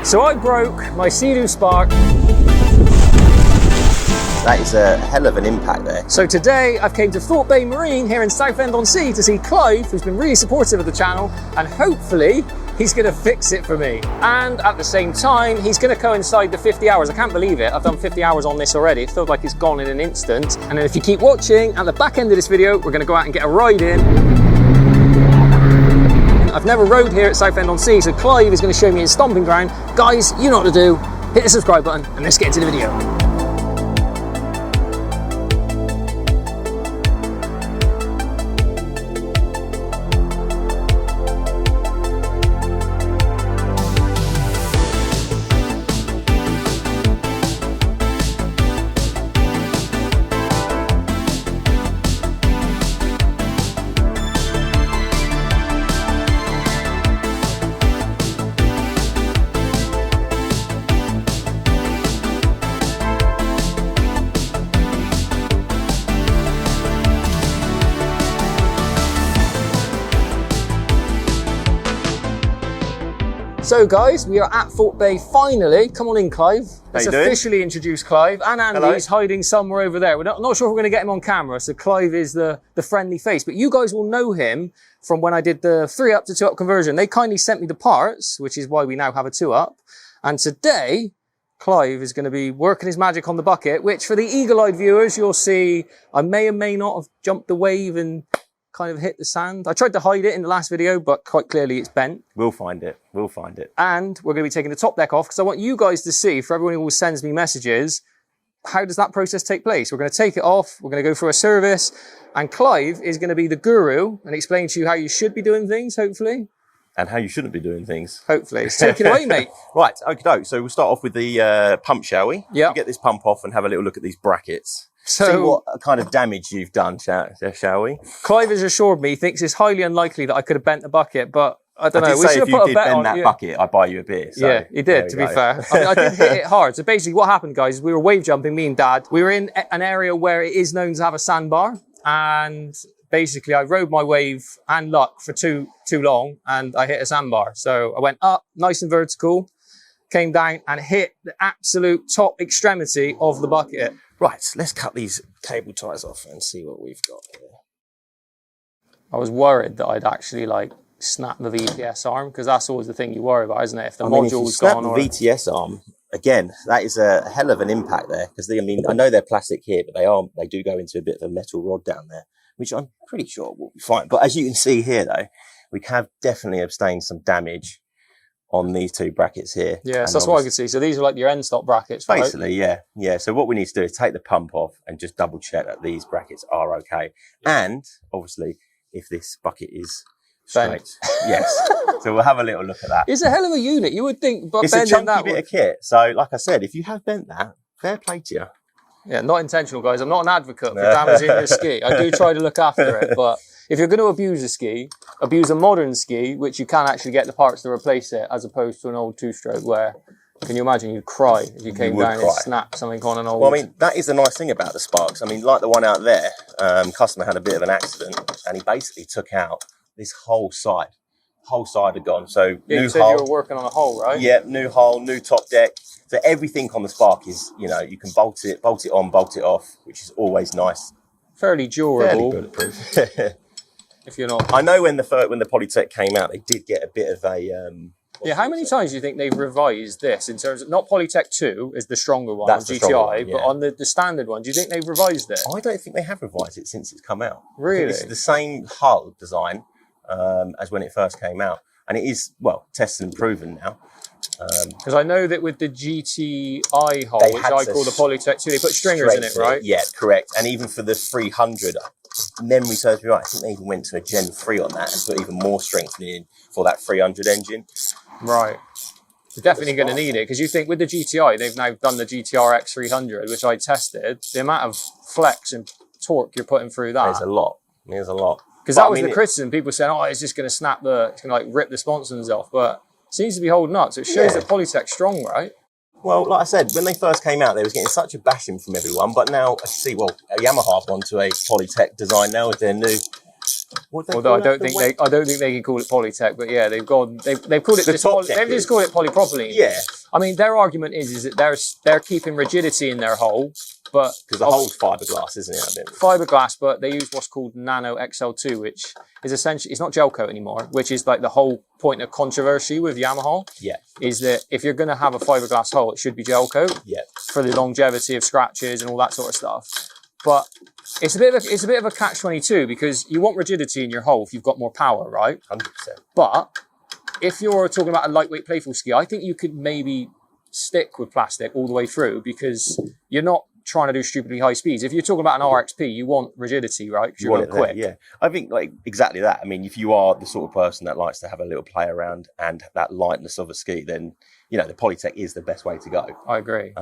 So I broke my Sea-Doo Spark. That is a hell of an impact there. So today I've came to Thorpe Bay Marine here in Southend-on-Sea to see Clive, who's been really supportive of the channel, and hopefully he's going to fix it for me. And at the same time, he's going to coincide the 50 hours. I can't believe it. I've done 50 hours on this already. It feels like it's gone in an instant. And then if you keep watching, at the back end of this video, we're going to go out and get a ride in. I've never rode here at Southend-on-Sea, so Clive is going to show me his stomping ground. Guys, you know what to do. Hit the subscribe button and let's get into the video. So guys, we are at Thorpe Bay finally. Come on in, Clive. Let's officially introduce Clive. And Andy's hiding somewhere over there. We're not sure if we're going to get him on camera, so Clive is the friendly face. But you guys will know him from when I did the 3-up to 2-up conversion. They kindly sent me the parts, which is why we now have a 2-up. And today, Clive is going to be working his magic on the bucket, which for the eagle-eyed viewers, you'll see I may or may not have jumped the wave and kind of hit the sand. I tried to hide it in the last video, but quite clearly it's bent. We'll find it. We'll find it. And we're going to be taking the top deck off because I want you guys to see, for everyone who always sends me messages, how does that process take place? We're going to take it off. We're going to go through a service, and Clive is going to be the guru and explain to you how you should be doing things, hopefully. And how you shouldn't be doing things. Hopefully. So take it away, mate. Right, okay, so we'll start off with the pump, shall we? Yeah. We'll get this pump off and have a little look at these brackets. So, see what kind of damage you've done, shall we? Clive has assured me he thinks it's highly unlikely that I could have bent the bucket, but I don't know. We should have put a bet on that bucket, I'd buy you a beer. So yeah, he did, to be fair. I mean, I did hit it hard. So basically what happened, guys, is we were wave jumping, me and Dad. We were in an area where it is known to have a sandbar, and basically I rode my wave and luck for too long, and I hit a sandbar. So I went up, nice and vertical, came down and hit the absolute top extremity of the bucket. Right, let's cut these cable ties off and see what we've got here. I was worried that I'd actually snap the VTS arm, because that's always the thing you worry about, isn't it? If the module's gone. If you snap the VTS arm, again, that is a hell of an impact there, because I know they're plastic here, but they do go into a bit of a metal rod down there, which I'm pretty sure will be fine. But as you can see here, though, we have definitely obtained some damage on these two brackets here. Yeah, so that's what I could see. So these are like your end stop brackets, right? Basically, yeah. Yeah, so what we need to do is take the pump off and just double check that these brackets are okay. And obviously, if this bucket is straight. Yes. So we'll have a little look at that. It's a hell of a unit. You would think, but it's a chunky bit of kit. So like I said, if you have bent that, fair play to you. Yeah, not intentional, guys. I'm not an advocate for damaging your ski. I do try to look after it, but if you're going to abuse a ski, abuse a modern ski, which you can actually get the parts to replace it, as opposed to an old 2-stroke where, can you imagine, you'd cry if you came down and snapped something on an old... Well, I mean, that is the nice thing about the Sparks. I mean, like the one out there, customer had a bit of an accident, and he basically took out this whole side. Whole side had gone. So yeah, you said you were working on a hull, right? Yeah, new hull, new top deck. So everything on the Spark is, you can bolt it on, bolt it off, which is always nice. Fairly durable. Fairly bulletproof. If you're not... I know when the Polytech came out, they did get a bit of a... yeah, how many times do you think they've revised this in terms of... Not Polytech 2 is the stronger one, that's on GTI, one, yeah. But on the standard one, do you think they've revised it? I don't think they have revised it since it's come out. Really? It's the same hull design as when it first came out. And it is, well, tested and proven now. Because I know that with the GTI hull, which I call the Polytech 2, they put stringers in it, right? Yeah, correct. And even for the 300, memory serves me right, I think they even went to a Gen 3 on that and put even more strengthening in for that 300 engine. Right. You're definitely going to need it, because you think with the GTI, they've now done the GTR-X 300, which I tested, the amount of flex and torque you're putting through that. There's a lot. There's a lot. Because that was the criticism. People saying, oh, it's just going to snap it's going to rip the sponsons off. But it seems to be holding up. So it shows that Polytech's strong, right? Well, like I said, when they first came out, they was getting such a bashing from everyone. But now I see, Yamaha have gone to a Polytech design now with their new. Although I don't think they can call it Polytech, but yeah, they've called it. They've just called it polypropylene. Yeah, I mean, their argument is that they're keeping rigidity in their hull, but because the hull's fiberglass, isn't it? I think. Fiberglass, but they use what's called Nano XL2, which is essentially, it's not gel coat anymore, which is like the whole point of controversy with Yamaha. Yeah. Is that if you're going to have a fiberglass hull, it should be gel coat. Yeah. For the longevity of scratches and all that sort of stuff. But it's a bit of a catch-22 because you want rigidity in your hull if you've got more power, right? 100%. But if you're talking about a lightweight playful ski, I think you could maybe stick with plastic all the way through because you're not trying to do stupidly high speeds. If you're talking about an RXP, you want rigidity, right? Because you're going quick. Yeah, I think like exactly that. I mean, if you are the sort of person that likes to have a little play around and that lightness of a ski, then you know the Polytech is the best way to go. I agree.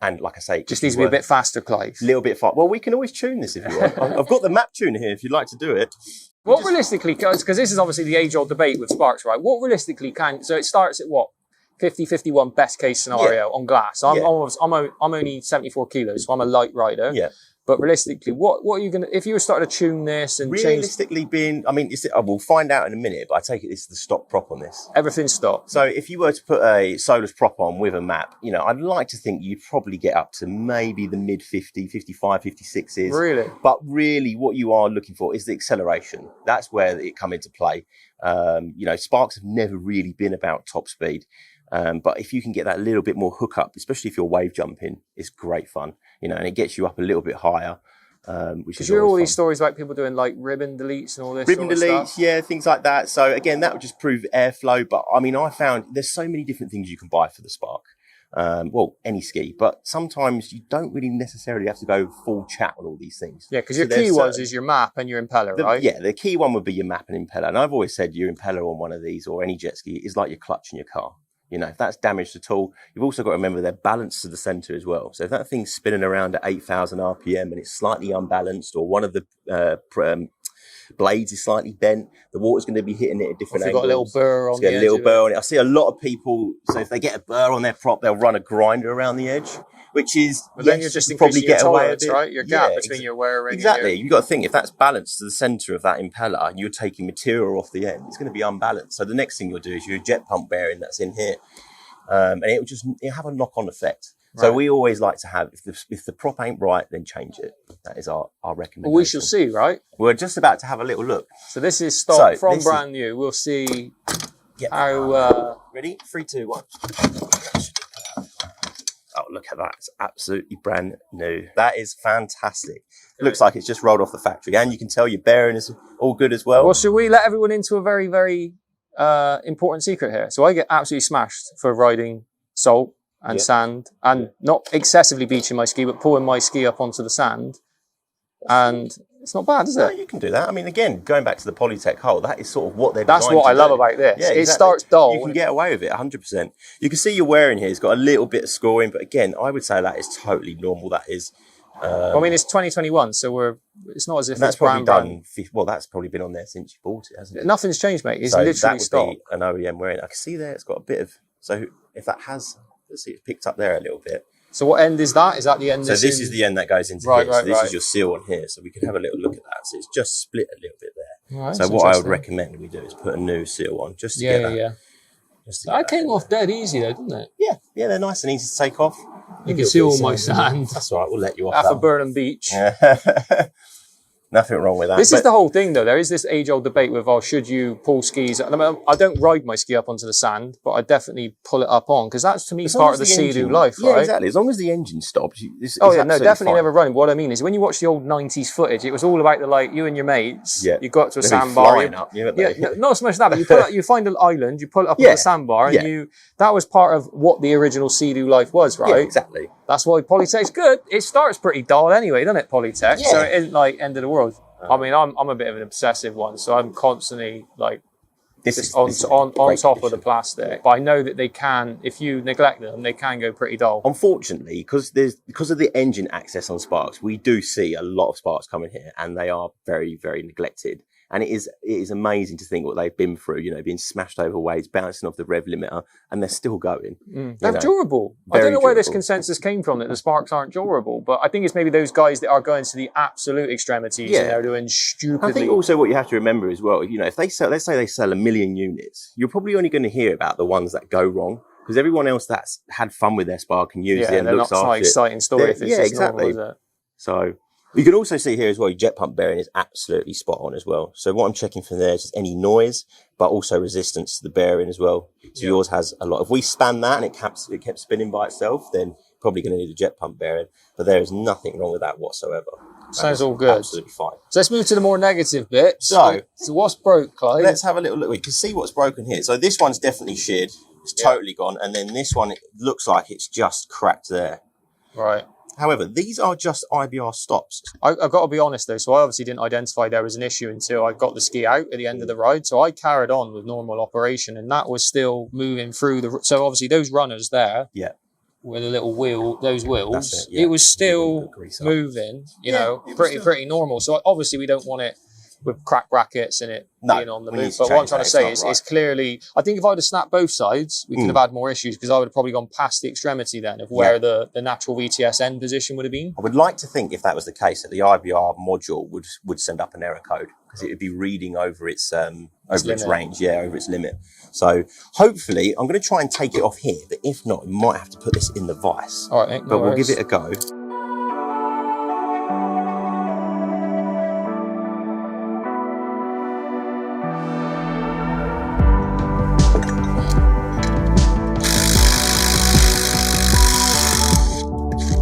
And like I say, just needs to be a bit faster, Clive. A little bit fast. Well, we can always tune this if you want. I've got the map tuner here if you'd like to do it. What realistically, because this is obviously the age-old debate with Sparks, right? What realistically so it starts at what? 50, 51 best case scenario on glass. I'm only 74 kilos, so I'm a light rider. Yeah. But realistically, what are you going to, if you were starting to tune this and realistically change... we'll find out in a minute, but I take it this is the stock prop on this. Everything's stock. So if you were to put a Solus prop on with a map, you know, I'd like to think you'd probably get up to maybe the mid 50, 55, 56s. Really? But really what you are looking for is the acceleration. That's where it come into play. You know, Sparks have never really been about top speed. But if you can get that little bit more hook up, especially if you're wave jumping, it's great fun, you know, and it gets you up a little bit higher. Which is you hear all these stories about people doing like ribbon deletes and all this ribbon sort of deletes, stuff? Yeah, things like that. So again, that would just prove airflow. But I mean, I found there's so many different things you can buy for the Spark. Well, any ski, but sometimes you don't really necessarily have to go full chat on all these things. Yeah, because your key ones is your map and your impeller, right? Yeah, the key one would be your map and impeller. And I've always said your impeller on one of these or any jet ski is like your clutch in your car. You know, if that's damaged at all, you've also got to remember they're balanced to the center as well. So if that thing's spinning around at 8,000 RPM and it's slightly unbalanced, or one of the blades is slightly bent, the water's going to be hitting it at different angles. Got a little burr on the edge. A little burr on it. I see a lot of people, so if they get a burr on their prop, they'll run a grinder around the edge, which is, but then you're just probably get away with it, right? Your gap between your wear ring. Exactly. You've got to think, if that's balanced to the center of that impeller and you're taking material off the end, it's going to be unbalanced. So the next thing you'll do is your jet pump bearing that's in here. And it'll have a knock-on effect. Right. So we always like to have, if the prop ain't right, then change it. That is our recommendation. Well, we shall see, right? We're just about to have a little look. So this is stock from brand new. We'll see how... Ready? 3, 2, 1. Oh, look at that. It's absolutely brand new. That is fantastic. It looks like it's just rolled off the factory. And you can tell your bearing is all good as well. Well, should we let everyone into a very, very important secret here? So I get absolutely smashed for riding salt and sand and not excessively beaching my ski, but pulling my ski up onto the sand. And it's not bad, is it? No, you can do that. I mean, again, going back to the Polytech hull, that is sort of what they're That's what I love about this. Yeah, exactly. It starts dull. You can get away with it 100%. You can see your wearing here. It's got a little bit of scoring, but again, I would say that is totally normal. That is. I mean, it's 2021, so it's not as if that's it's probably done. Well, that's probably been on there since you bought it, hasn't it? Nothing's changed, mate. It's literally stock. Be an OEM wearing. I can see there it's got a bit of. So if that has, let's see, it's picked up there a little bit. So what end is that? Is that the end? So this is the end that goes into here. So this is your seal on here. So we can have a little look at that. So it's just split a little bit there. Right, so what I would recommend we do is put a new seal on just to get that. Yeah. That came off dead easy though, didn't it? Yeah, they're nice and easy to take off. You can see all my sand. That's all right, we'll let you off. Half of Burnham Beach. Nothing wrong with that. This is the whole thing, though. There is this age-old debate with, should you pull skis? I mean, I don't ride my ski up onto the sand, but I definitely pull it up on, because that's, to me, part of the Sea-Doo life, right? Yeah, exactly. As long as the engine stops. Definitely never running. What I mean is, when you watch the old 90s footage, it was all about you and your mates. Yeah. You got to a sandbar. Not so much that, but you find an island, you pull it up on the sandbar, and that was part of what the original Sea-Doo life was, right? Yeah, exactly. That's why Polytech's good. It starts pretty dull anyway, doesn't it, Polytech? So it isn't like end of the world. I mean, I'm a bit of an obsessive one, so I'm constantly like on top of the plastic. But I know that they can, if you neglect them, they can go pretty dull. Unfortunately, because of the engine access on Sparks, we do see a lot of Sparks coming here, and they are very, very neglected. And it is amazing to think what they've been through, being smashed over waves, bouncing off the rev limiter, and they're still going. They're durable. I don't know where this consensus came from that the Sparks aren't durable, but I think it's maybe those guys that are going to the absolute extremities and they're doing stupidly. I think also what you have to remember as well, if they sell, let's say they sell 1 million units, you're probably only going to hear about the ones that go wrong. because everyone else that's had fun with their Spark and used it and looks after it. It's not an exciting story if it's just exactly. normal, is it? So you can also see here as well, your jet pump bearing is absolutely spot on as well. So what I'm checking from there is just any noise, but also resistance to the bearing as well. So yours has a lot. If we span that and it kept spinning by itself, then probably going to need a jet pump bearing. But there is nothing wrong with that whatsoever. Sounds all good. Absolutely fine. So let's move to the more negative bit. So what's broke, Clive? Let's have a little look. We can see what's broken here. So this one's definitely sheared. It's totally gone. And then this one, it looks like it's just cracked there. Right. However, these are just IBR stops. I've got to be honest though, so I obviously didn't identify there was an issue until I got the ski out at the end of the ride. So I carried on with normal operation and that was still moving through the... So obviously those runners there, with a little wheel, those wheels, it was still moving, you know, pretty normal. So obviously we don't want it with cracked brackets and it being on the move. But what I'm trying to say is it's clearly, I think if I'd have snapped both sides, we could have had more issues because I would have probably gone past the extremity then of where the natural VTS end position would have been. I would like to think if that was the case that the IBR module would send up an error code because it would be reading over its range, over its limit. So hopefully I'm going to try and take it off here, but if not, we might have to put this in the vise. All right, but we'll give it a go.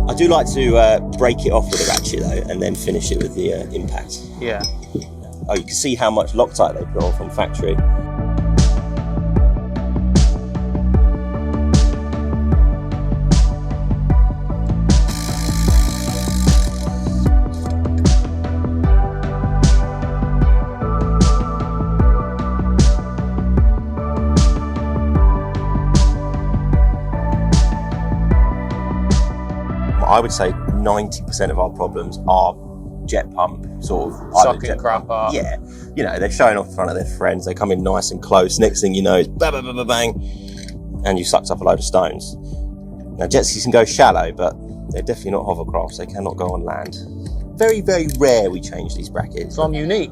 I do like to break it off with a ratchet though, and then finish it with the impact. Yeah. Oh, you can see how much Loctite they put on from factory. I would say 90% of our problems are jet pump sort of sucking crap up. Yeah, you know, they're showing off in front of their friends. They come in nice and close. Next thing you know, it's bang, bang, bang, bang, bang, and you sucked up a load of stones. Now, jet skis can go shallow, but they're definitely not hovercrafts. They cannot go on land. Very, very rare we change these brackets. So I'm unique.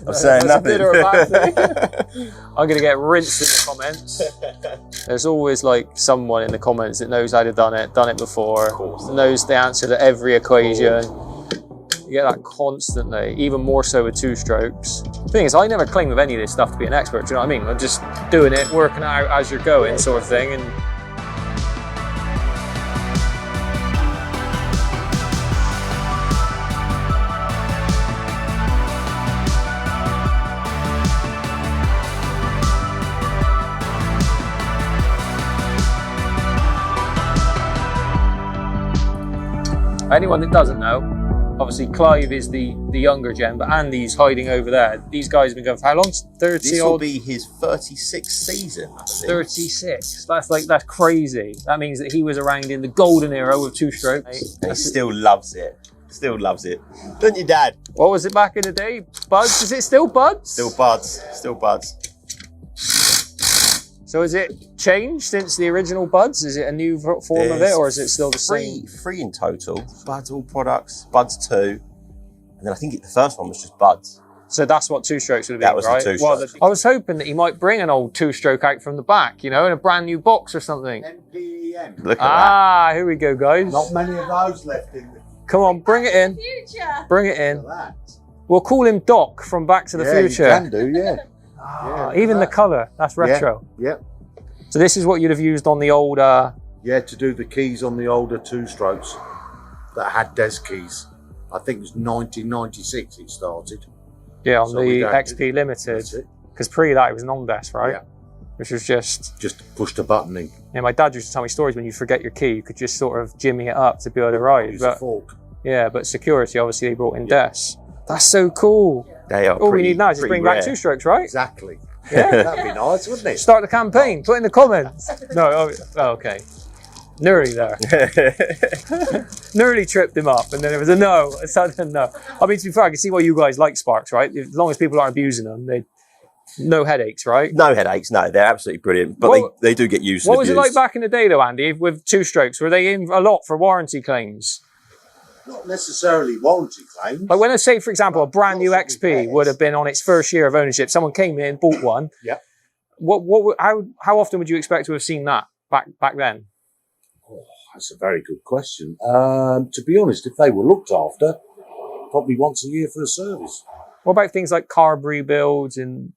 I'm saying nothing. Good or a bad thing. I'm going to get rinsed in the comments. There's always like someone in the comments that knows how to done it before, knows the answer to every equation. You get that constantly, even more so with two strokes. The thing is, I never claim with any of this stuff to be an expert, do you know what I mean? I'm just doing it, working out as you're going sort of thing. And anyone that doesn't know, obviously Clive is the younger gen, but Andy's hiding over there. These guys have been going for how long? 30 This will be his 36th season. 36. That's crazy. That means that he was around in the golden era with two strokes. And he still loves it. Still loves it. Don't you, Dad? What was it back in the day? Buds? Is it still buds? Still buds. Still buds. So has it changed since the original buds? Is it a new form of it, or is it still the same? Three in total. Buds all products. Buds 2. And then I think the first one was just buds. So that's what two strokes would have been, that was right? The two strokes. I was hoping that he might bring an old two stroke out from the back, you know, in a brand new box or something. NPEM. Look at that. Here we go, guys. Not many of those left in the Come on, bring it in. Future. Bring it in. that. We'll call him Doc from Back to the Future. You can do, yeah. Even the colour, that's retro. Yeah. So this is what you'd have used on the old... Yeah, to do the keys on the older two strokes that had des keys. I think it was 1996 it started. Yeah, on So the we don't- XP Limited. That's it. Because pre that it was non-des, right? Yeah. Which was just... Just push the button in. Yeah, my dad used to tell me stories when you forget your key, you could just sort of jimmy it up to be able to ride. Use a But, fork. yeah, but security, obviously, they brought in des. That's so cool. They are All we need now is just bring back two strokes, right? Exactly. Yeah. That'd be nice, wouldn't it? Start the campaign. Put in the comments. No, okay. Nearly there. Nearly tripped him up, and then it was a no. A sudden no. I mean, to be fair, I can see why you guys like Sparks, right? As long as people aren't abusing them, they no headaches, right? No headaches, no. They're absolutely brilliant, but they do get used. What was it like back in the day, though, Andy, with two strokes? Were they in a lot for warranty claims? Not necessarily warranty claims. Like when I say, for example, a brand new XP would have been on its first year of ownership. Someone came in, bought one. Yep. How often would you expect to have seen that back then? Oh, that's a very good question. To be honest, if they were looked after, probably once a year for a service. What about things like carb rebuilds and?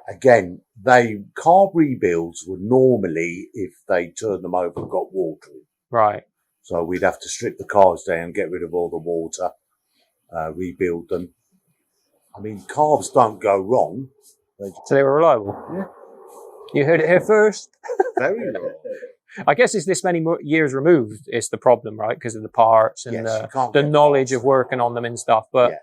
Again, carb rebuilds were normally if they turned them over and got water in. Right. So we'd have to strip the cars down, get rid of all the water, rebuild them. I mean, carbs don't go wrong. So they were reliable? Yeah. You heard it here first. Very reliable. I guess it's this many years removed is the problem, right? Because of the parts and the knowledge of working on them and stuff. But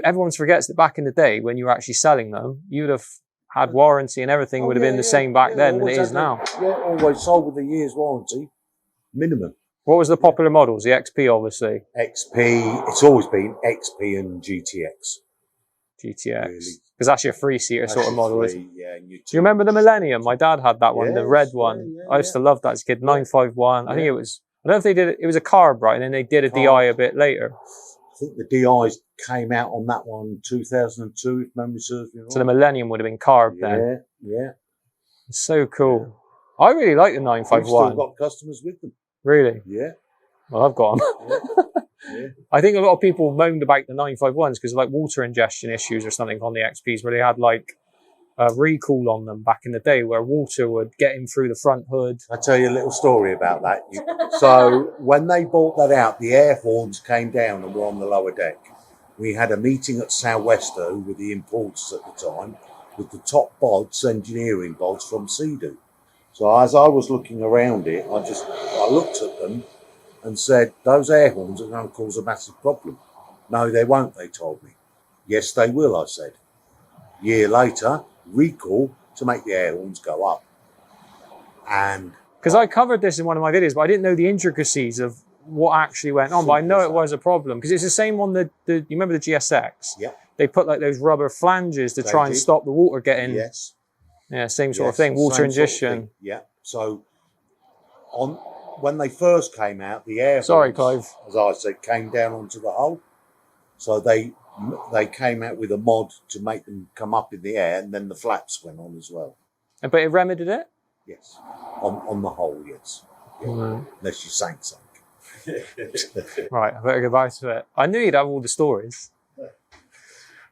everyone forgets that back in the day when you were actually selling them, you'd have had warranty and everything would have been the same back then than it is now. Yeah, always sold with a year's warranty, minimum. What was the popular models? The XP, obviously. XP, it's always been XP and GTX. GTX. Really. Because that's your three-seater sort of model. Do you remember the Millennium? My dad had that one, the red one. Yeah, I used to love that as a kid. 951. I think it was, I don't know if they did it was a carb, right? And then they did a DI a bit later. I think the DIs came out on that one 2002, if memory serves me right. So the Millennium would have been carb then. Yeah. It's so cool. Yeah. I really like the 951. We've still got customers with them. Really? Yeah. Well, I've got them. Yeah. I think a lot of people moaned about the 951s because of like water ingestion issues or something on the XPs where they had like a recall on them back in the day where water would get in through the front hood. I'll tell you a little story about that. So when they bought that out, the air horns came down and were on the lower deck. We had a meeting at Southend-on-Sea with the importers at the time with the top bods, engineering bods from Sea-Doo. So as I was looking around it, I looked at them and said, those air horns are going to cause a massive problem. No, they won't, they told me. Yes, they will, I said. Year later, recall to make the air horns go up. And because I covered this in one of my videos, but I didn't know the intricacies of what actually went on. But I know it was a problem because it's the same on you remember the GSX? Yeah. They put like those rubber flanges to try and stop the water getting. Yes. Yeah, same sort of thing. Water ingestion. Sort of yeah. So when they first came out, the air Sorry, horns, Clive. as I said, came down onto the hull. So they came out with a mod to make them come up in the air, and then the flaps went on as well. But it remedied it? Yes. On the whole, yes. Yeah. Unless you sank something. Right, I better go back to it. I knew you'd have all the stories.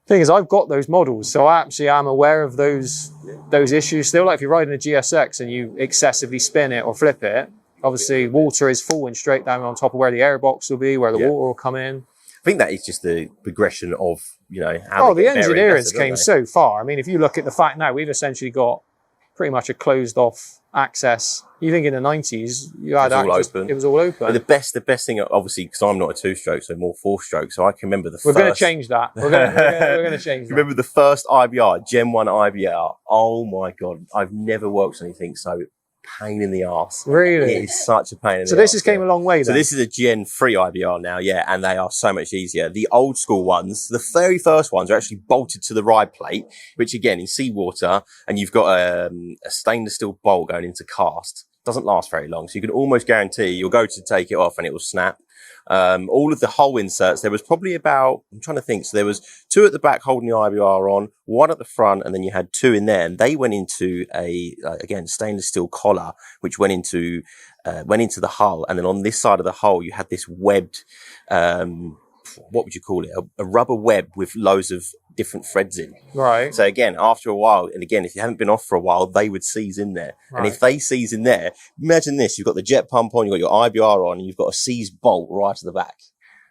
Thing is, I've got those models, so I actually am aware of those issues still. Like if you're riding a GSX and you excessively spin it or flip it, obviously water is falling straight down on top of where the airbox will be, where the water will come in. I think that is just the progression of, how the engineering came so far. I mean, if you look at the fact now, we've essentially got pretty much a closed off access. You think in the 90s, you had access, it was all open. But the best thing, obviously, because I'm not a two-stroke, so more four-stroke, so I can remember We're going to change that. We're going to change that. Remember the first IBR, Gen 1 IBR? Oh my God, I've never worked on anything so pain in the arse. Really? It is such a pain in the arse. So this has came a long way then? So this is a Gen 3 IBR now, yeah, and they are so much easier. The old school ones, the very first ones are actually bolted to the ride plate, which again, in seawater, and you've got a stainless steel bolt going into cast. Doesn't last very long, so you can almost guarantee you'll go to take it off and it will snap. All of the hull inserts, there was probably about, I'm trying to think, so there was 2 at the back holding the IBR on, 1 at the front, and then you had 2 in there, and they went into again, stainless steel collar, which went into the hull, and then on this side of the hull, you had this webbed, what would you call it? A rubber web with loads of different threads in. Right. So again, after a while, and again, if you haven't been off for a while, they would seize in there. Right. And if they seize in there, imagine this, you've got the jet pump on, you've got your IBR on, and you've got a seized bolt right to the back.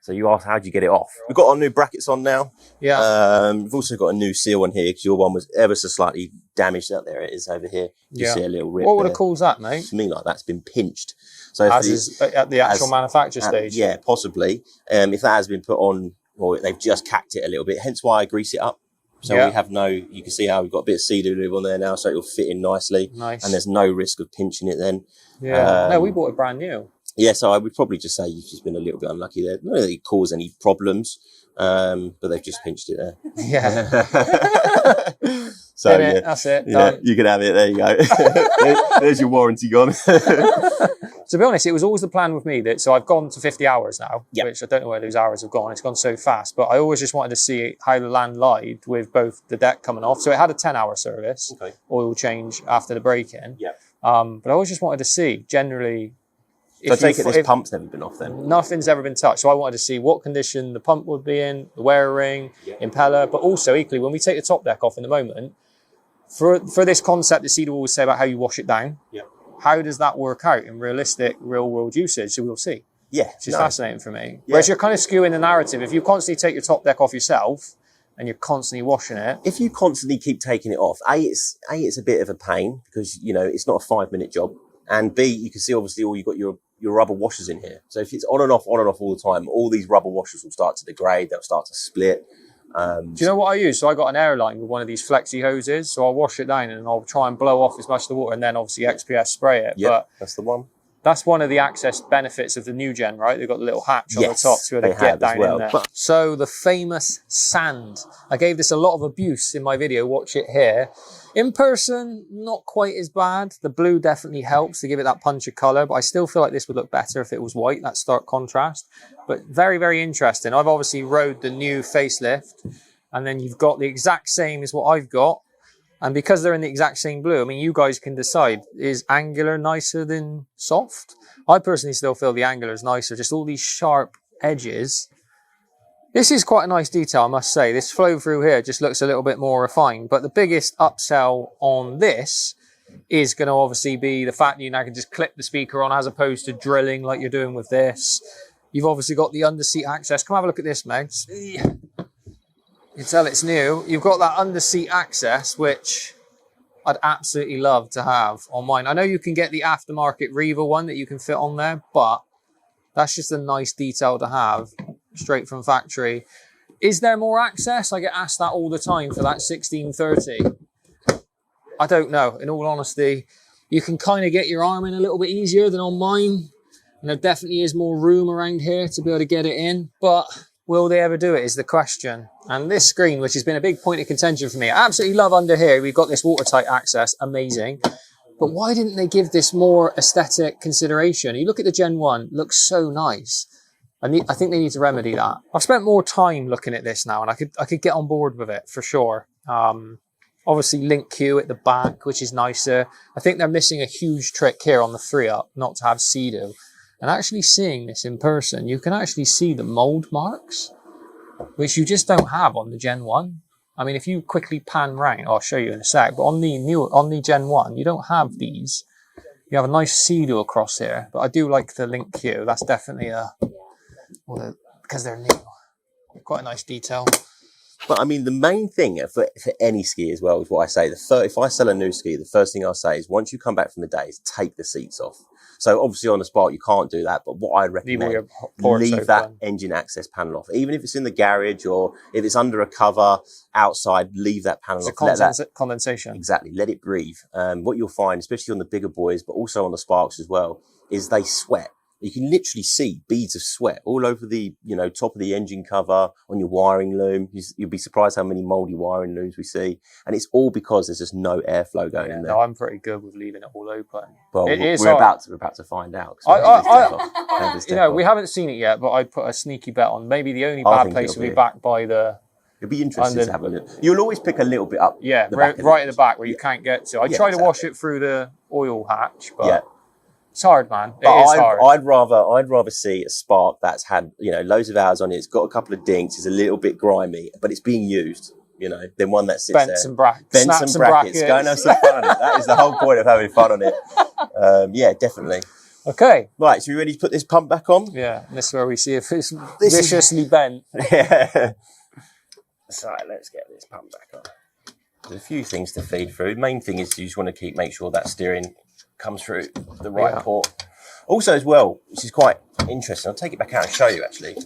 So you ask, how do you get it off? We've got our new brackets on now. Yeah. We've also got a new seal on here because your one was ever so slightly damaged. Out there it is over here. You see a little rip. What would have caused that, mate? Something like that's been pinched. So at the actual manufacture stage? Yeah, possibly. If that has been put on, or they've just cacked it a little bit, hence why I grease it up. So we have you can see how we've got a bit of Sea-Doo lube on there now, so it'll fit in nicely. Nice. And there's no risk of pinching it then. Yeah. No, we bought it brand new. Yeah, so I would probably just say you've just been a little bit unlucky there. Not that it caused any problems, but they've just pinched it there. Yeah. So that's it. Yeah, you can have it. There you go. There's your warranty gone. To be honest, it was always the plan with me that, so I've gone to 50 hours now, Yep. which I don't know where those hours have gone. It's gone so fast, but I always just wanted to see how the land lied with both the deck coming off. So it had a 10-hour service, oil change after the break-in. Yeah. But I always just wanted to see, generally, So I take it this pump's never been off then? Nothing's ever been touched. So I wanted to see what condition the pump would be in, the wear ring, impeller, but also equally, when we take the top deck off in the moment, for this concept that Seadoo always say about how you wash it down, how does that work out in realistic, real-world usage? So we'll see. Yeah. Which is fascinating for me. Whereas you're kind of skewing the narrative. If you constantly take your top deck off yourself and you're constantly washing it. If you constantly keep taking it off, it's a bit of a pain because, you know, it's not a 5-minute job. And B, you can see obviously you've got your rubber washers in here. So if it's on and off all the time, all these rubber washers will start to degrade. They'll start to split. Do you know what I use? So I got an airline with one of these flexi hoses. So I'll wash it down and I'll try and blow off as much of the water and then obviously XPS spray it. Yeah, but that's the one. That's one of the access benefits of the new gen, right? They've got the little hatch on the top to be able to get down in there. So the famous sand. I gave this a lot of abuse in my video. Watch it here. In person, not quite as bad. The blue definitely helps to give it that punch of colour, but I still feel like this would look better if it was white, that stark contrast. But very, very interesting. I've obviously rode the new facelift, and then you've got the exact same as what I've got. And because they're in the exact same blue, I mean, you guys can decide, is angular nicer than soft? I personally still feel the angular is nicer, just all these sharp edges. This is quite a nice detail, I must say. This flow through here just looks a little bit more refined. But the biggest upsell on this is going to obviously be the fact that you now can just clip the speaker on as opposed to drilling like you're doing with this. You've obviously got the under-seat access. Come have a look at this, Megs. You can tell it's new. You've got that under-seat access, which I'd absolutely love to have on mine. I know you can get the aftermarket Riva one that you can fit on there, but that's just a nice detail to have straight from factory. Is there more access? I get asked that all the time for that 1630. I don't know. In all honesty, you can kind of get your arm in a little bit easier than on mine. And there definitely is more room around here to be able to get it in. But will they ever do it is the question. And this screen, which has been a big point of contention for me, I absolutely love under here. We've got this watertight access. Amazing. But why didn't they give this more aesthetic consideration? You look at the Gen 1, looks so nice. I think they need to remedy that. I've spent more time looking at this now and I could get on board with it for sure. Obviously link queue at the back, which is nicer. I think they're missing a huge trick here on the 3-up, not to have Sea-Doo. And actually seeing this in person, you can actually see the mold marks, which you just don't have on the Gen 1. I mean, if you quickly pan round, I'll show you in a sec, but on the Gen 1, you don't have these. You have a nice Sea-Doo across here, but I do like the link queue. That's definitely because they're new. Quite a nice detail. But I mean, the main thing for any ski as well is what I say. If I sell a new ski, the first thing I'll say is once you come back from the day is take the seats off. So obviously on the Spark, you can't do that. But what I'd recommend, leave that engine access panel off. Even if it's in the garage or if it's under a cover outside, leave that panel off. Condensation. Exactly. Let it breathe. What you'll find, especially on the bigger boys, but also on the Sparks as well, is they sweat. You can literally see beads of sweat all over the, top of the engine cover, on your wiring loom. You'll be surprised how many mouldy wiring looms we see. And it's all because there's just no airflow going in there. No, I'm pretty good with leaving it all open. Well, we're about to find out. We haven't seen it yet, but I'd put a sneaky bet on. Maybe the only bad place will be back by the... It'd be interesting to have a look. You'll always pick a little bit up. Yeah, right at the back where you can't get to. I try to wash it through the oil hatch, but... Yeah. It's hard, man. It is hard. I'd rather see a Spark that's had, loads of hours on it. It's got a couple of dinks. It's a little bit grimy, but it's being used, than one that sits there. Bent some brackets. Go and have some fun on it. That is the whole point of having fun on it. Yeah, definitely. Okay. Right, so we ready to put this pump back on? Yeah, and this is where we see if it's viciously bent. Yeah. So let's get this pump back on. There's a few things to feed through. The main thing is you just want to make sure that steering comes through the right port. Also as well, which is quite interesting, I'll take it back out and show you actually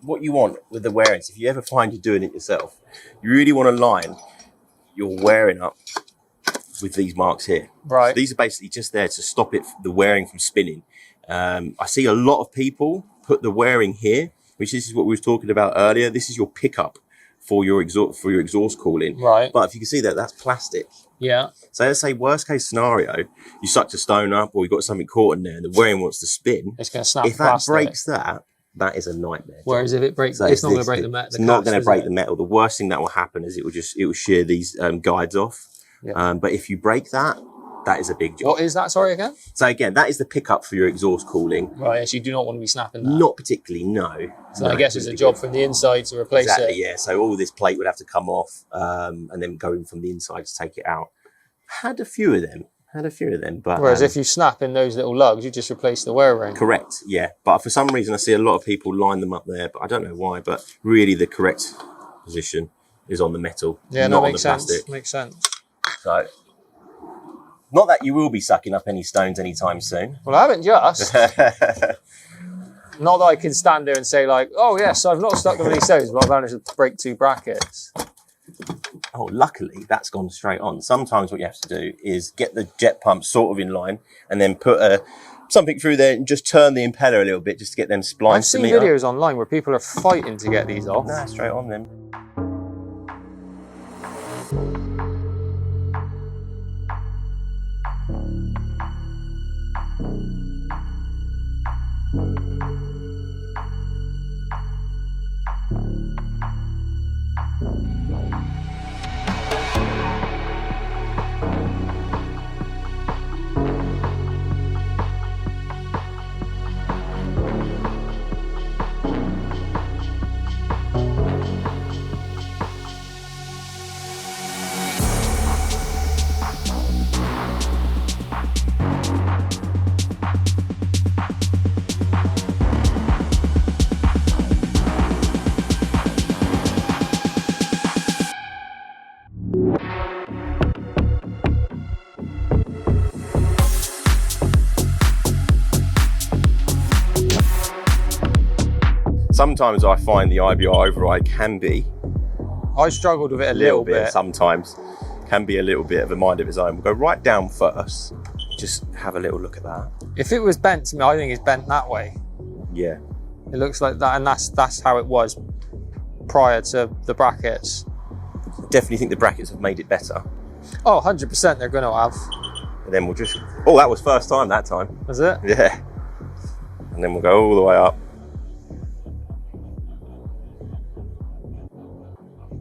what you want with the wearings. If you ever find you're doing it yourself, you really want to line your wearing up with these marks here. Right. So these are basically just there to stop the wearing from spinning. I see a lot of people put the wearing here, which this is what we were talking about earlier. This is your pickup for your exhaust cooling. Right. But if you can see that's plastic. Yeah. So let's say worst case scenario, you sucked a stone up or you got something caught in there and the wearing wants to spin. It's going to snap. If that breaks that is a nightmare. Whereas if it breaks, it's not going to break the metal. It's not going to break the metal. The worst thing that will happen is it will shear these guides off. Yeah. But if you break that is a big job. What is that? Sorry again. So again, that is the pickup for your exhaust cooling. Right. Yes, you do not want to be snapping that. Not particularly, no. So no, I guess it's a job from the inside to replace it. Yeah. So all this plate would have to come off, and then go in from the inside to take it out. Had a few of them, but whereas if you snap in those little lugs, you just replace the wear ring. Correct. Yeah. But for some reason, I see a lot of people line them up there, but I don't know why. But really, the correct position is on the metal. Yeah. Not No, on makes the plastic. sense. Makes sense. So. Not that you will be sucking up any stones anytime soon. Well, I haven't just. Not that I can stand there and say like, oh yes, I've not stuck up any stones, but I've managed to break 2 brackets. Oh, luckily that's gone straight on. Sometimes what you have to do is get the jet pump sort of in line and then put something through there and just turn the impeller a little bit just to get them splines. I've seen videos online where people are fighting to get these off. Nah, straight on them. Sometimes I find the IBR override can be... I struggled with it a little bit. Sometimes. Can be a little bit of a mind of its own. We'll go right down first. Just have a little look at that. If it was bent to me, I think it's bent that way. Yeah. It looks like that, and that's how it was prior to the brackets. Definitely think the brackets have made it better. Oh, 100% they're going to have. And then we'll just... Oh, that was first time that time. Was it? Yeah. And then we'll go all the way up.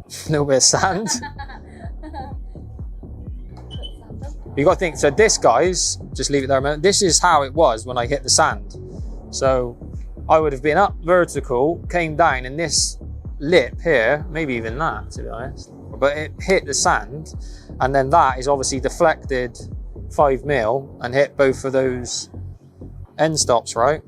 A little bit of sand. You got to think, so this, guys, just leave it there a minute. This is how it was when I hit the sand. So I would have been up vertical, came down, and this lip here, maybe even that, to be honest, but it hit the sand, and then that is obviously deflected 5mm and hit both of those end stops, right?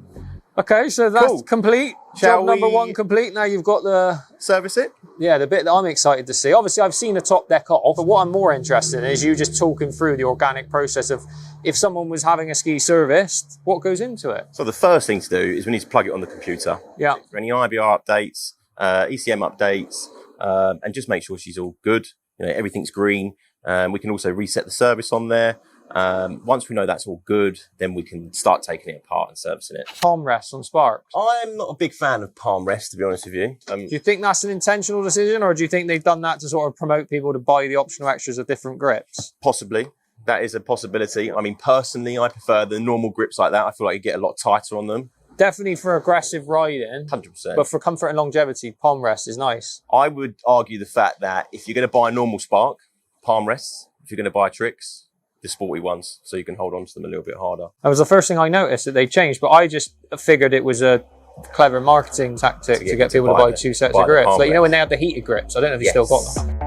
Okay, so that's cool. Complete. Job number 1 complete. Now you've got the... Service it? Yeah, the bit that I'm excited to see. Obviously, I've seen the top deck off, but what I'm more interested in is you just talking through the organic process of if someone was having a ski serviced, what goes into it? So the first thing to do is we need to plug it on the computer. Yeah. For any IBR updates, ECM updates, and just make sure she's all good. You know, everything's green. We can also reset the service on there. Once we know that's all good, then we can start taking it apart and servicing it. Palm rests on Sparks. I'm not a big fan of palm rest, to be honest with you. Do you think that's an intentional decision, or do you think they've done that to sort of promote people to buy the optional extras of different grips? Possibly. That is a possibility. I mean, personally, I prefer the normal grips like that. I feel like you get a lot tighter on them. Definitely for aggressive riding. 100%. But for comfort and longevity, palm rest is nice. I would argue the fact that if you're going to buy a normal Spark, palm rests. If you're going to buy Trixx, the sporty ones, so you can hold on to them a little bit harder. That was the first thing I noticed, that they changed, but I just figured it was a clever marketing tactic to get people to buy 2 sets of grips. Like, you know when they have the heated grips? I don't know if you still got them.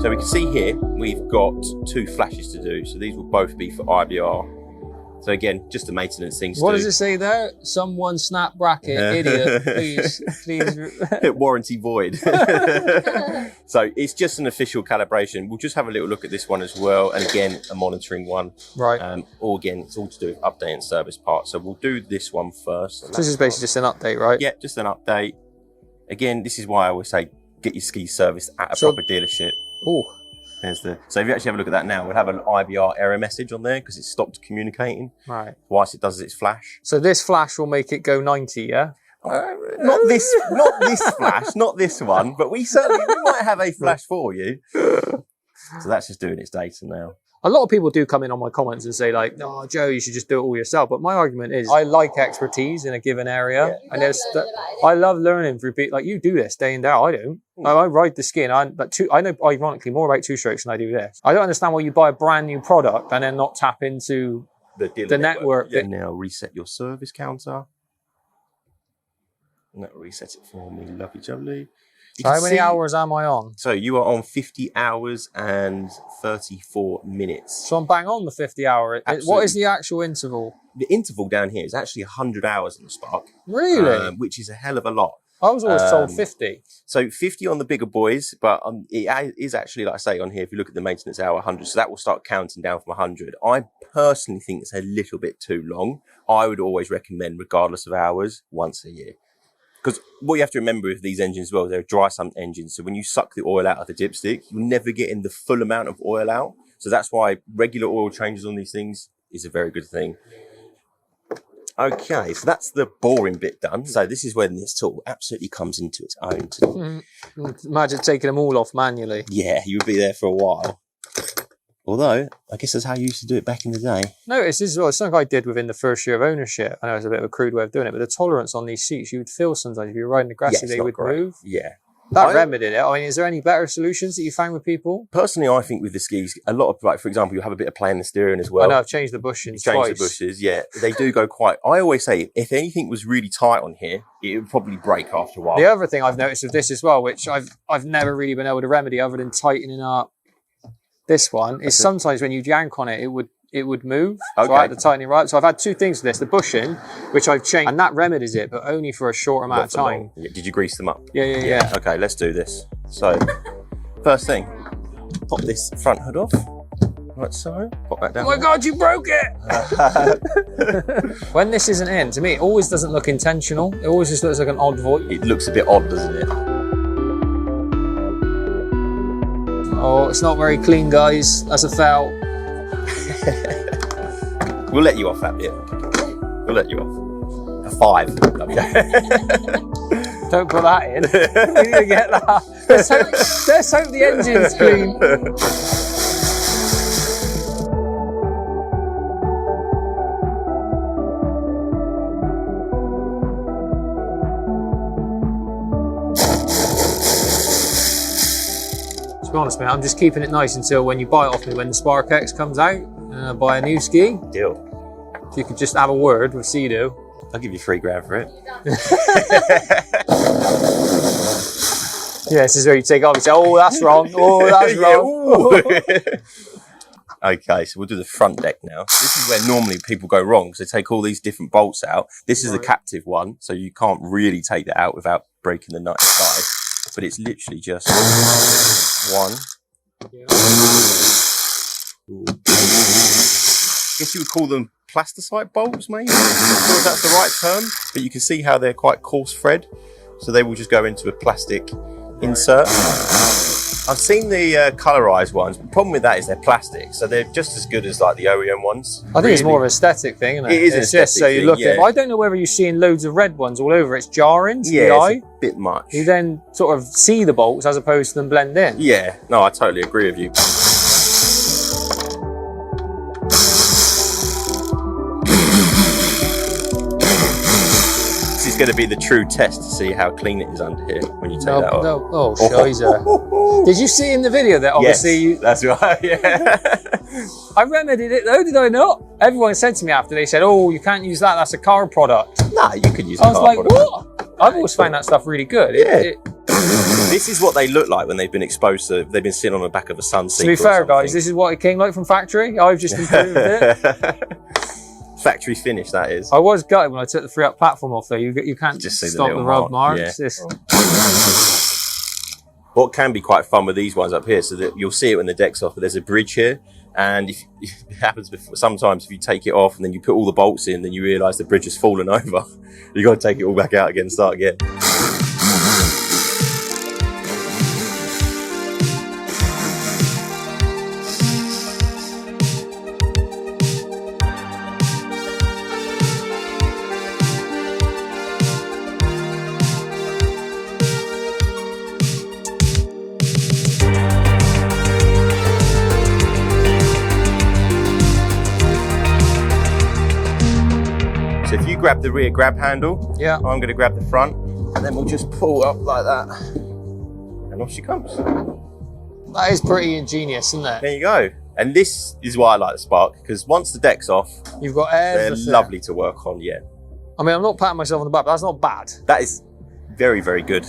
So we can see here, we've got 2 flashes to do. So these will both be for IBR. So again, just the maintenance things. What does it say there? Someone snap bracket, idiot, please. Warranty void. So it's just an official calibration. We'll just have a little look at this one as well. And again, a monitoring one. Right. Or again, it's all to do with update and service parts. So we'll do this one first. So this is basically just an update, right? Yeah, just an update. Again, this is why I always say, get your skis serviced at a proper dealership. Oh. So if you actually have a look at that now, we'll have an IBR error message on there because it's stopped communicating. Right. Whilst it does its flash. So this flash will make it go 90, yeah? Not this flash, not this one, but we might have a flash for you. So that's just doing its data now. A lot of people do come in on my comments and say like, "Oh, Joe, you should just do it all yourself." But my argument is, I like expertise in a given area, and I love learning through people. Like you do this day in day out. I don't. I ride the ski, and I know ironically more about two-strokes than I do this. I don't understand why you buy a brand new product and then not tap into the network. Yeah. Now reset your service counter. And that will reset it for me. Lovely jubbly. So how many hours am I on? So you are on 50 hours and 34 minutes. So I'm bang on the 50 hour. What is the actual interval? The interval down here is actually 100 hours in the Spark. Really? Which is a hell of a lot. I was always told 50. So 50 on the bigger boys, but it is actually, like I say, on here, if you look at the maintenance hour, 100. So that will start counting down from 100. I personally think it's a little bit too long. I would always recommend, regardless of hours, once a year. Because what you have to remember with these engines as well, they're dry sump engines. So when you suck the oil out of the dipstick, you're never getting the full amount of oil out. So that's why regular oil changes on these things is a very good thing. Okay, so that's the boring bit done. So this is when this tool absolutely comes into its own. Imagine taking them all off manually. Yeah, you would be there for a while. Although, I guess that's how you used to do it back in the day. No, it's something I did within the first year of ownership. I know it's a bit of a crude way of doing it, but the tolerance on these seats, you would feel sometimes if you're riding aggressively, they would move. Yeah. That remedied it. I mean, is there any better solutions that you found with people? Personally, I think with the skis, a lot of, like, for example, you have a bit of play in the steering as well. I know, I've changed the bushings twice. The bushes, yeah. They do go quite... I always say, if anything was really tight on here, it would probably break after a while. The other thing I've noticed with this as well, which I've never really been able to remedy other than tightening up this one, is sometimes when you yank on it, it would move. Okay. So I had to tighten it right. So I've had two things with this. The bushing, which I've changed, and that remedies it, but only for a short amount of time. Did you grease them up? Yeah. Okay, let's do this. So, first thing, pop this front hood off. Like so. Pop that down. Oh my God, you broke it! When this isn't in, to me, it always doesn't look intentional. It always just looks like an odd void. It looks a bit odd, doesn't it? Oh, it's not very clean, guys. That's a foul. We'll let you off that bit. We'll let you off. A 5. Don't put that in. You need to get that. Let's hope the engine's clean. To be honest, mate, I'm just keeping it nice until when you buy it off me when the Spark-X comes out and I buy a new ski. Deal. If you could just have a word with Sea-Doo. I'll give you $3,000 for it. Yeah, this is where you take off and say, oh, that's wrong. Oh, that's wrong. Okay, so we'll do the front deck now. This is where normally people go wrong because they take all these different bolts out. This is the captive one, so you can't really take that out without breaking the nut inside. But it's literally just one. I guess you would call them plasticite bolts, maybe? I'm not sure if that's the right term, but you can see how they're quite coarse thread. So they will just go into a plastic insert. I've seen the colorized ones. The problem with that is they're plastic, so they're just as good as like the OEM ones. I think it's more of an aesthetic thing, isn't it? It is an aesthetic just so you thing, look yeah. at it. I don't know whether you're seeing loads of red ones all over. It's jarring to the Yeah, eye. it's a bit much. You then sort of see the bolts as opposed to them blend in. Yeah, no, I totally agree with you. This is going to be the true test to see how clean it is under here when you take that off. No, oh, shizer. Did you see in the video that obviously yes, that's right, yeah. I remedied it though, did I not? Everyone said to me after, they said, oh, you can't use that, that's a car product. Nah, you could use a car product. I was like, what? I've always found that stuff really good. Yeah. This is what they look like when they've been exposed to, they've been sitting on the back of a Sunseeker. To be fair, guys, this is what it came like from factory. I've just improved it. Factory finish, that is. I was gutted when I took the free up platform off though. You can't just see stop the rub marks. Yeah. What can be quite fun with these ones up here, so that you'll see it when the deck's off, but there's a bridge here. And if it happens before, sometimes if you take it off and then you put all the bolts in, then you realise the bridge has fallen over. You've got to take it all back out again and start again. grab the rear grab handle. Yeah. I'm going to grab the front, and then we'll just pull up like that, and off she comes. That is pretty ingenious, isn't it? There you go. And this is why I like the Spark, because once the deck's off, you've got everything. they're lovely to work on. Yeah. I mean, I'm not patting myself on the back, but that's not bad. That is very, very good.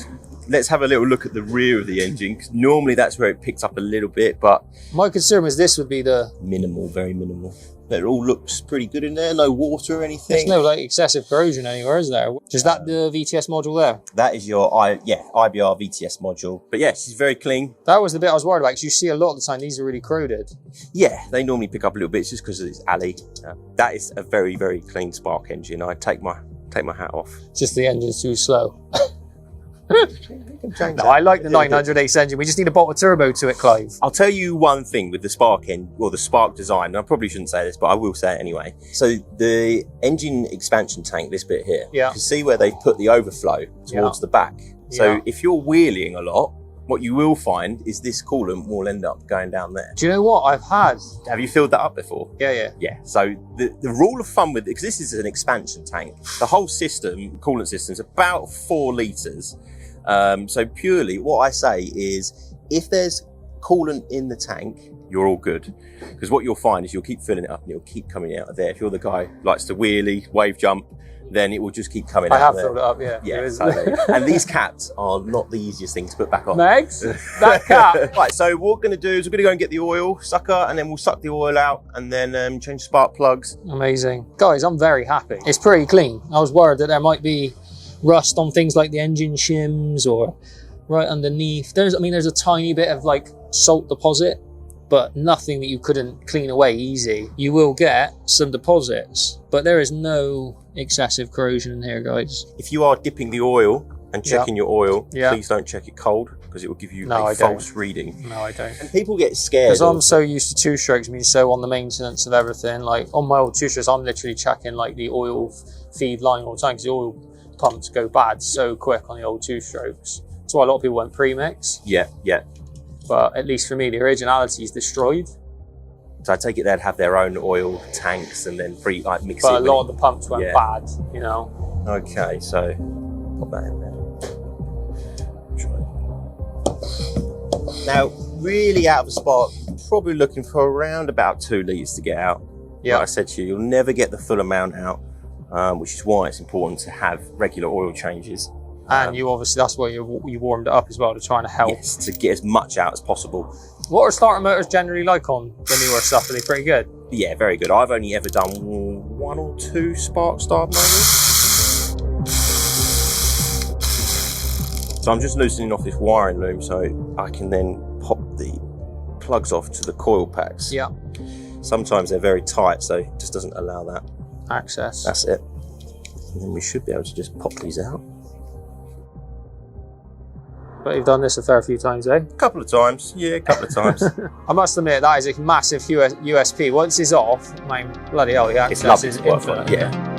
Let's have a little look at the rear of the engine, because normally that's where it picks up a little bit, but my concern was this would be the minimal, very minimal. But it all looks pretty good in there. No water or anything. There's no like excessive corrosion anywhere, is there? Is that the VTS module there? That is your IBR VTS module. But yeah, she's very clean. That was the bit I was worried about, because you see a lot of the time these are really corroded. Yeah, they normally pick up a little bit just because it's alley. That is a very, very clean Spark engine. I take my hat off. Just the engine's too slow. No, I like the 900X engine. We just need a bolt of turbo to it, Clive. I'll tell you one thing with the Spark engine, or the Spark design, and I probably shouldn't say this, but I will say it anyway. So the engine expansion tank, this bit here, you can see where they put the overflow towards the back. So if you're wheeling a lot, what you will find is this coolant will end up going down there. Do you know what I've had? Have you filled that up before? Yeah. So the rule of thumb with, because this is an expansion tank, the whole system, coolant system, is about 4 litres. So purely what I say is if there's coolant in the tank, you're all good. Because what you'll find is you'll keep filling it up and it'll keep coming out of there. If you're the guy who likes to wheelie, wave jump, then it will just keep coming out. I have of there. filled it up, yeah. Yeah, totally. And these caps are not the easiest thing to put back on. Megs, that cap. Right, so what we're going to do is we're going to go and get the oil sucker, and then we'll suck the oil out and then change spark plugs. Amazing. Guys, I'm very happy. It's pretty clean. I was worried that there might be rust on things like the engine shims or right underneath. There's a tiny bit of like salt deposit, but nothing that you couldn't clean away easy. You will get some deposits, but there is no excessive corrosion in here, guys. If you are dipping the oil and checking your oil, please don't check it cold, because it will give you a false reading. No, I don't. And people get scared. Because I'm so used to 2-strokes, so on the maintenance of everything, like on my old 2-strokes, I'm literally checking like the oil feed line all the time, because the oil pumps go bad so quick on the old 2-strokes. That's why a lot of people went premix. Yeah. But at least for me, the originality is destroyed. So I take it they'd have their own oil tanks and then mix it. But a lot of the pumps went bad, Okay, so put that in there. Now, really out of a Spark, probably looking for around about 2 litres to get out. Yeah. Like I said to you, you'll never get the full amount out, which is why it's important to have regular oil changes. And you obviously, that's why you warmed it up as well, to try and help. Yes, to get as much out as possible. What are starter motors generally like on the newer stuff? Are they pretty good? Yeah, very good. I've only ever done 1 or 2 Spark starter motors. So I'm just loosening off this wiring loom so I can then pop the plugs off to the coil packs. Yeah. Sometimes they're very tight, so it just doesn't allow that access. That's it. And then we should be able to just pop these out. But you've done this a fair few times, eh? A couple of times, yeah, a couple of times. I must admit, that is a massive USP. Once it's off, I mean, bloody hell, the access is infinite. Yeah.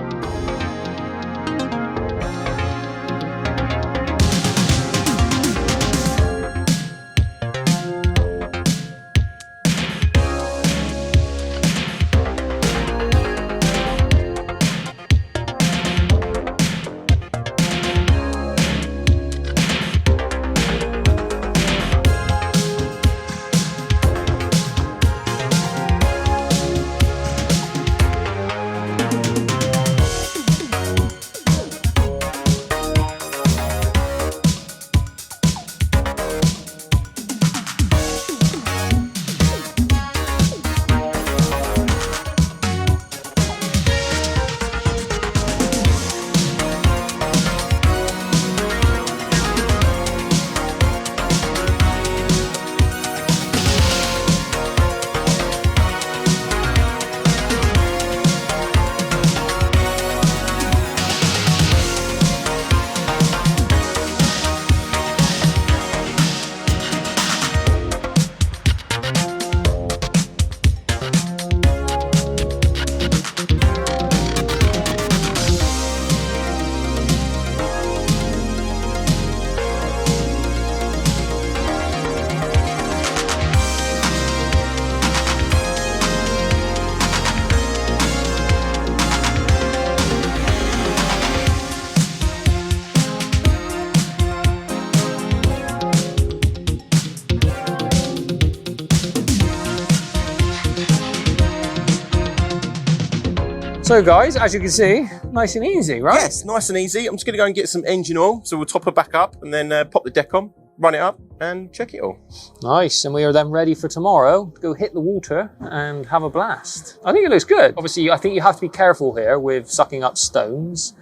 So guys, as you can see, nice and easy, right? Yes, nice and easy. I'm just going to go and get some engine oil. So we'll top her back up and then pop the deck on, run it up and check it all. Nice, and we are then ready for tomorrow to go hit the water and have a blast. I think it looks good. Obviously, I think you have to be careful here with sucking up stones.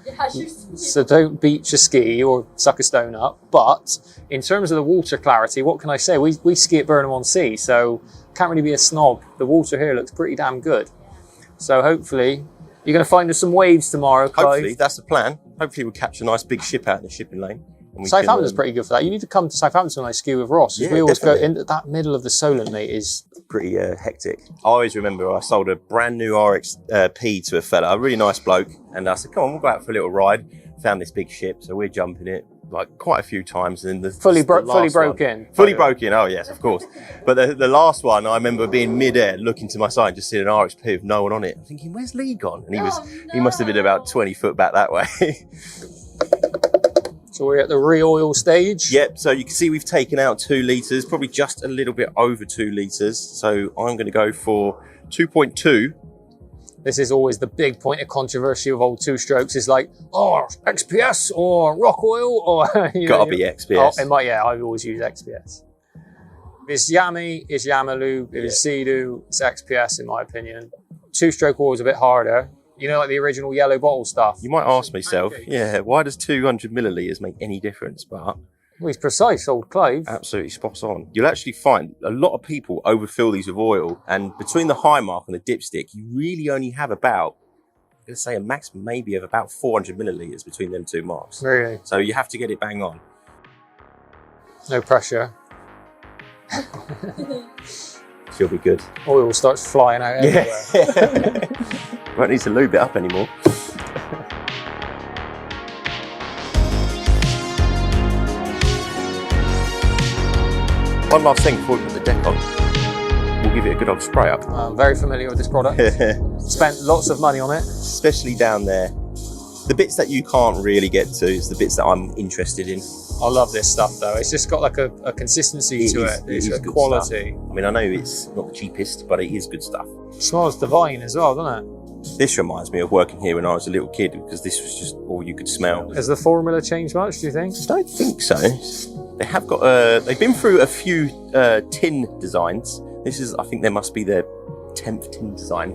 So don't beach a ski or suck a stone up. But in terms of the water clarity, what can I say? We ski at Burnham-on-Sea, so can't really be a snob. The water here looks pretty damn good. So hopefully, you're going to find us some waves tomorrow, Clive. Hopefully, that's the plan. Hopefully we'll catch a nice big ship out in the shipping lane. Southampton's pretty good for that. You need to come to Southampton when I ski with Ross. Yeah, we always definitely. go into that middle of the Solent, mate, is pretty hectic. I always remember I sold a brand new RXP to a fella, a really nice bloke. And I said, come on, we'll go out for a little ride. Found this big ship, so we're jumping it like quite a few times. And fully broke in. Fully broke in, oh yes, of course. But the last one, I remember being mid-air, looking to my side, and just seeing an RXP with no one on it. I'm thinking, where's Lee gone? And he must have been about 20 foot back that way. So we're at the re-oil stage. Yep, so you can see we've taken out 2 litres, probably just a little bit over 2 litres. So I'm going to go for 2.2. This is always the big point of controversy of old two-strokes is like, oh, XPS or rock oil or... Gotta be XPS. Oh, I always use XPS. If it's Yami, it's Yamalu. If it's Sea-Doo, it's XPS in my opinion. Two-stroke oil is a bit harder. You know, like the original yellow bottle stuff. You might ask myself, yeah, why does 200 millilitres make any difference? But well, he's precise, old Clive. Absolutely spot on. You'll actually find a lot of people overfill these with oil, and between the high mark and the dipstick, you really only have about, let's say, a maximum maybe of about 400 millilitres between them 2 marks. Really? So you have to get it bang on. No pressure. She'll be good. Oil starts flying out everywhere. Won't need to lube it up anymore. One last thing before we put the deck on. We'll give it a good old spray up. I'm very familiar with this product. Spent lots of money on it. Especially down there. The bits that you can't really get to is the bits that I'm interested in. I love this stuff though. It's just got like a consistency to it. It's a quality. Stuff. I mean, I know it's not the cheapest, but it is good stuff. It smells divine as well, doesn't it? This reminds me of working here when I was a little kid because this was just all you could smell. Has the formula changed much, do you think? I don't think so. They have got, they've been through a few tin designs. This is, I think there must be their 10th tin design.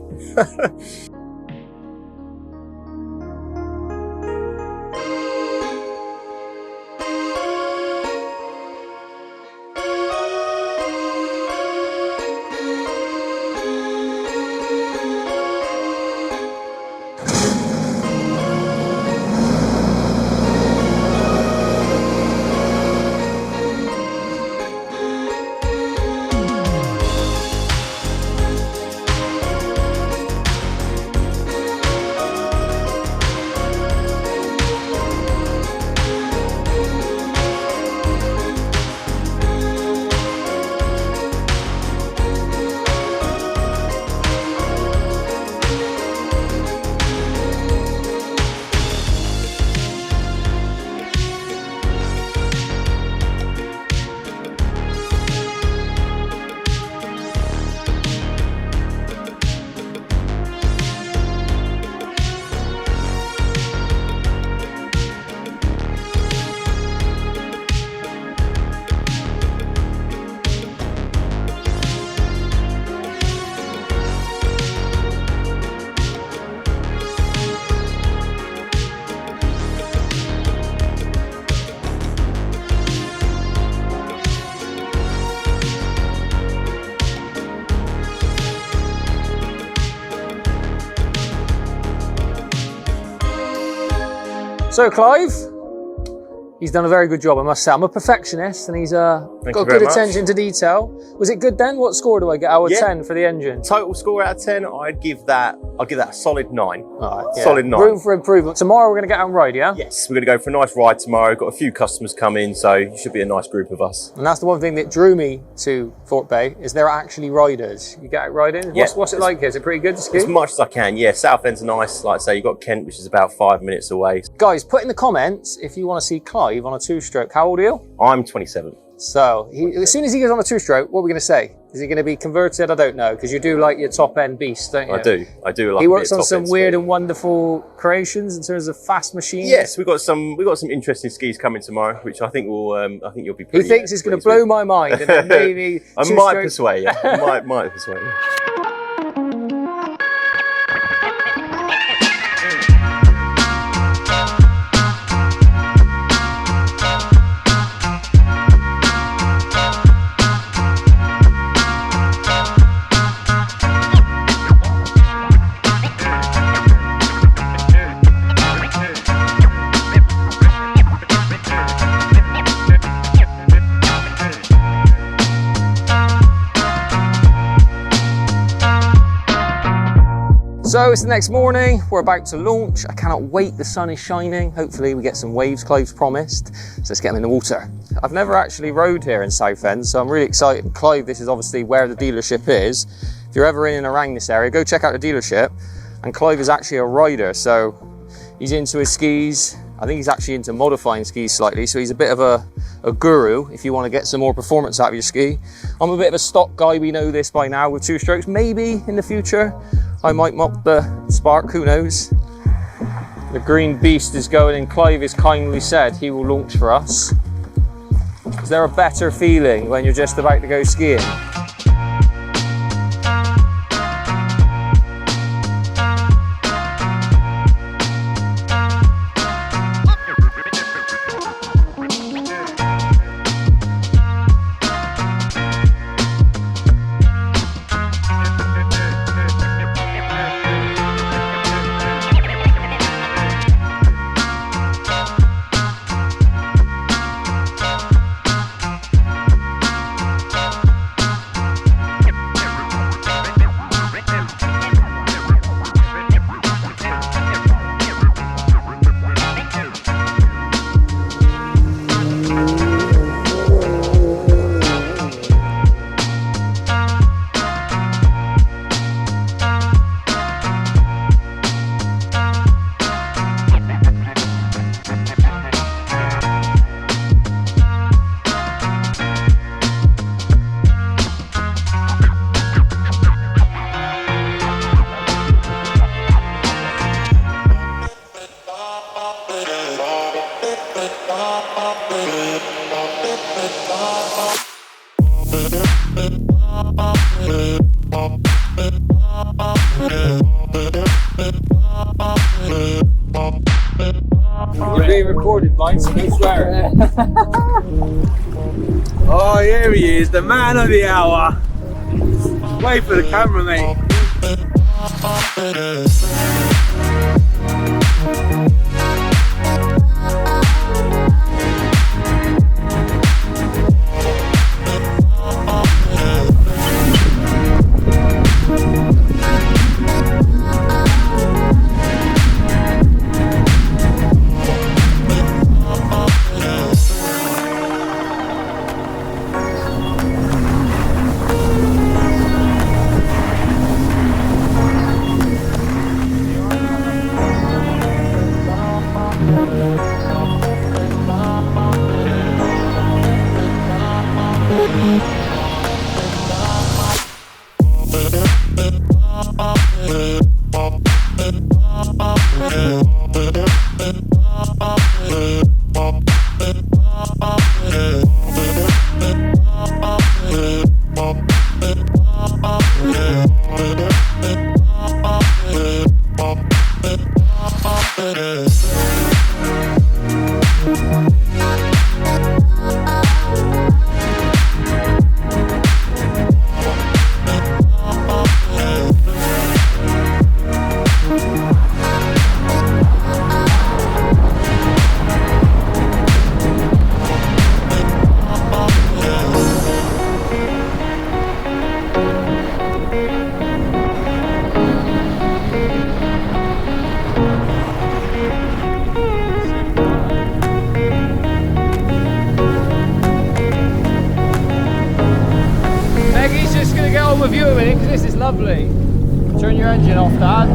So Clive, he's done a very good job, I must say. I'm a perfectionist and he's got good attention to detail. Was it good then? What score do I get out of 10 for the engine? Total score out of 10, I'd give that a solid 9. All right, Solid 9. Room for improvement. Tomorrow we're going to get out and ride, yeah? Yes, we're going to go for a nice ride tomorrow. Got a few customers coming, so it should be a nice group of us. And that's the one thing that drew me to Thorpe Bay, is there are actually riders. You get out riding? Yeah. What's it like here? Is it pretty good to ski? As much as I can, yeah. Southend's nice. Like I say, you've got Kent, which is about 5 minutes away. Guys, put in the comments if you want to see Clive on a two-stroke. How old are you? I'm 27. So as soon as he goes on a two-stroke, what are we going to say? Is he going to be converted? I don't know, because you do like your top-end beast, don't you? I do. I do like. He works on some weird and wonderful creations in terms of fast machines. Yes, we've got some interesting skis coming tomorrow, which I think will. I think you'll be. Pretty, he thinks it's going to blow my mind, and then maybe I might persuade you. might persuade you. So it's the next morning, we're about to launch. I cannot wait, the sun is shining. Hopefully we get some waves, Clive's promised. So let's get them in the water. I've never actually rode here in Southend, so I'm really excited. Clive, this is obviously where the dealership is. If you're ever in and around this area, go check out the dealership. And Clive is actually a rider, so he's into his skis. I think he's actually into modifying skis slightly, so he's a bit of a guru if you want to get some more performance out of your ski. I'm a bit of a stock guy, we know this by now, with two strokes. Maybe in the future I might mop the Spark, who knows. The green beast is going, and Clive has kindly said he will launch for us. Is there a better feeling when you're just about to go skiing? You're being recorded, mate, so no swearing. Oh, here he is, the man of the hour. Wait for the camera, mate. With you a minute, because this is lovely. Turn your engine off, Dad.